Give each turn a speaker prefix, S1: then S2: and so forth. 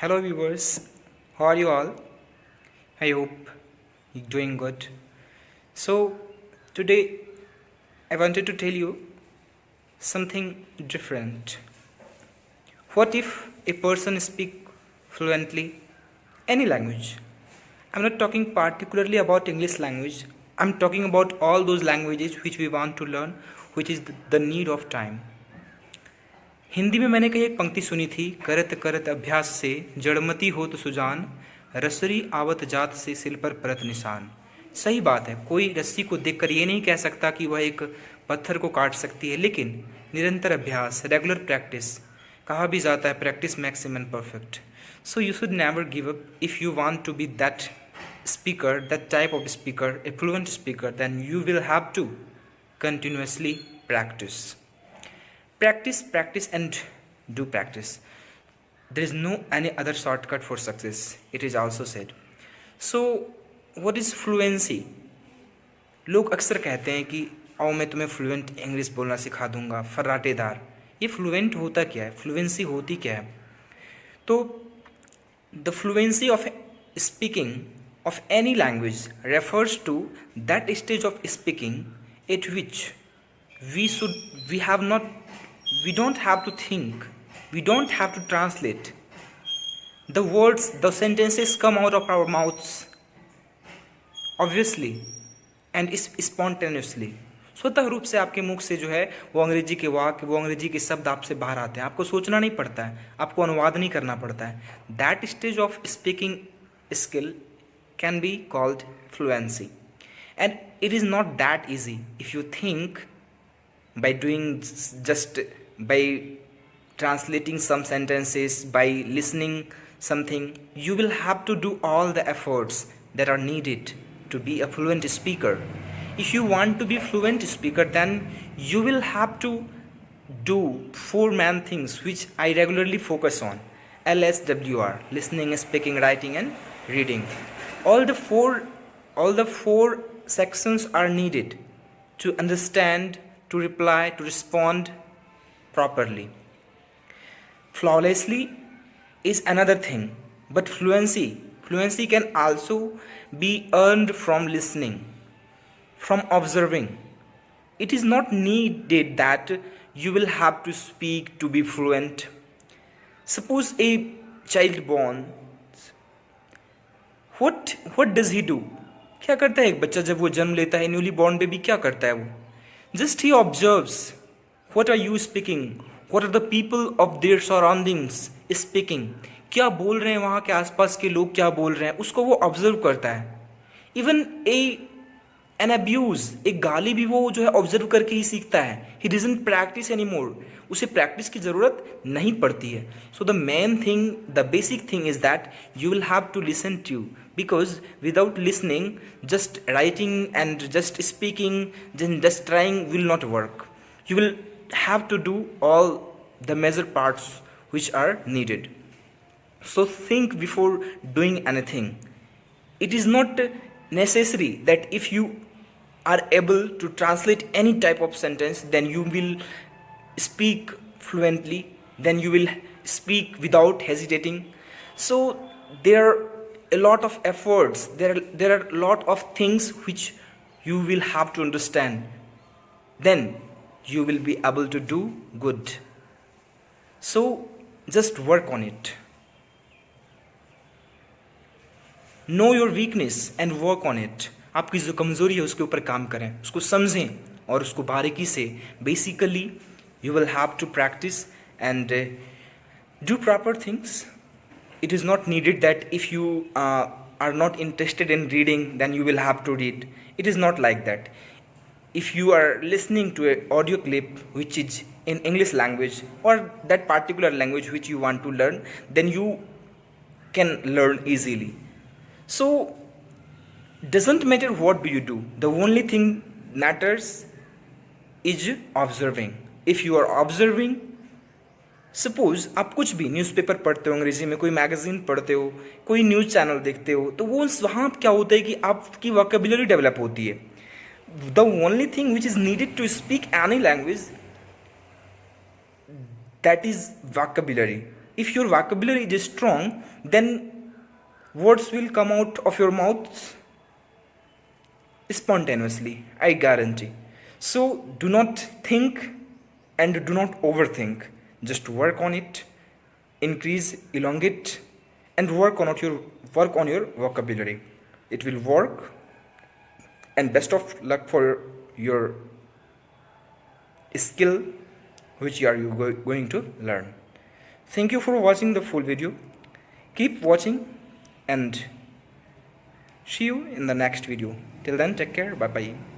S1: Hello viewers, how are you all? I hope you're doing good. So today I wanted to tell you something different. What if a person speak fluently any language? I'm not talking particularly about English language. I'm talking about all those languages which we want to learn, which is the need of time. Hindi में मैंने कहीं एक पंक्ति सुनी थी, करत करत अभ्यास से जड़मती हो तो सुजान, रसरी आवत जात से सिल पर परत निशान। सही बात है, कोई रस्सी को देखकर ये नहीं कह सकता कि वह एक पत्थर को काट सकती है, लेकिन निरंतर अभ्यास, रेगुलर प्रैक्टिस, कहा भी जाता है practice makes man perfect. So you should never give up. If you want to be that speaker, that type of speaker, a fluent speaker, then you will have to continuously practice. Practice and do practice. There is no any other shortcut for success, it is also said. So what is fluency? लोग अक्सर कहते हैं कि आओ मैं तुम्हें fluent English बोलना सिखा दूंगा, फर्राटेदार. ये फ्लुएंट होता क्या है, फ्लुएंसी होती क्या है? तो the fluency of speaking of any language refers to that stage of speaking at which we don't have to think, we don't have to translate. The words, the sentences come out of our mouths obviously and spontaneously. स्वतः रूप से आपके मुख से जो है वो अंग्रेजी के वाक्य, वो अंग्रेजी के शब्द आपसे बाहर आते हैं. आपको सोचना नहीं पड़ता है, आपको अनुवाद नहीं करना पड़ता है. That stage of speaking skill can be called fluency, and it is not that easy. If you think by doing just by translating some sentences, by listening something, you will have to do all the efforts that are needed to be a fluent speaker. If you want to be fluent speaker, then you will have to do 4 main things which I regularly focus on. LSWR: listening, speaking, writing and reading. All the four sections are needed to understand, to reply, to respond properly. Flawlessly is another thing, but fluency can also be earned from listening, from observing. It is not needed that you will have to speak to be fluent. Suppose a child born, what does he do? क्या करता है एक बच्चा जब वो जन्म लेता है, न्यूली बॉर्न बेबी क्या करता है वो? Just he observes. What are you speaking? What are the people of their surroundings speaking? क्या बोल रहे हैं वहाँ के आसपास के लोग, क्या बोल रहे हैं, उसको वो ऑब्जर्व करता है. इवन एन अब्यूज, एक गाली भी वो जो है ऑब्जर्व करके ही सीखता है. He doesn't practise any more, उसे प्रैक्टिस की ज़रूरत नहीं पड़ती है. So the main thing, the basic thing is that you will have to listen to, because without listening, just writing and just speaking, just trying will not work. You will have to do all the major parts which are needed. So think before doing anything. It is not necessary that if you are able to translate any type of sentence, then you will speak fluently, then you will speak without hesitating. So there are a lot of efforts, there are a lot of things which you will have to understand, then you will be able to do good. So just work on it. Know your weakness and work on it. आपकी जो कमज़ोरी है उसके ऊपर काम करें, उसको समझें और उसको बारीकी से. Basically you will have to practice and do proper things. It is not needed that if you are not interested in reading, then you will have to read. It is not like that. If you are listening to an audio clip which is in English language or that particular language which you want to learn, then you can learn easily. So doesn't matter what do you do, the only thing matters is observing. If you are observing, suppose आप कुछ भी newspaper पढ़ते हो अंग्रेजी में, कोई magazine पढ़ते हो, कोई न्यूज़ चैनल देखते हो, तो वो वहाँ क्या होता है कि आपकी वोकैबुलरी डेवलप होती है. The only thing which is needed to speak any language, that is vocabulary. If your vocabulary is strong, then words will come out of your mouth spontaneously, I guarantee. So do not think and do not overthink. Just work on it, increase, elongate, and work on your vocabulary. It will work, and best of luck for your skill which you are going to learn. Thank you for watching the full video. Keep watching and see you in the next video. Till then, take care. Bye bye.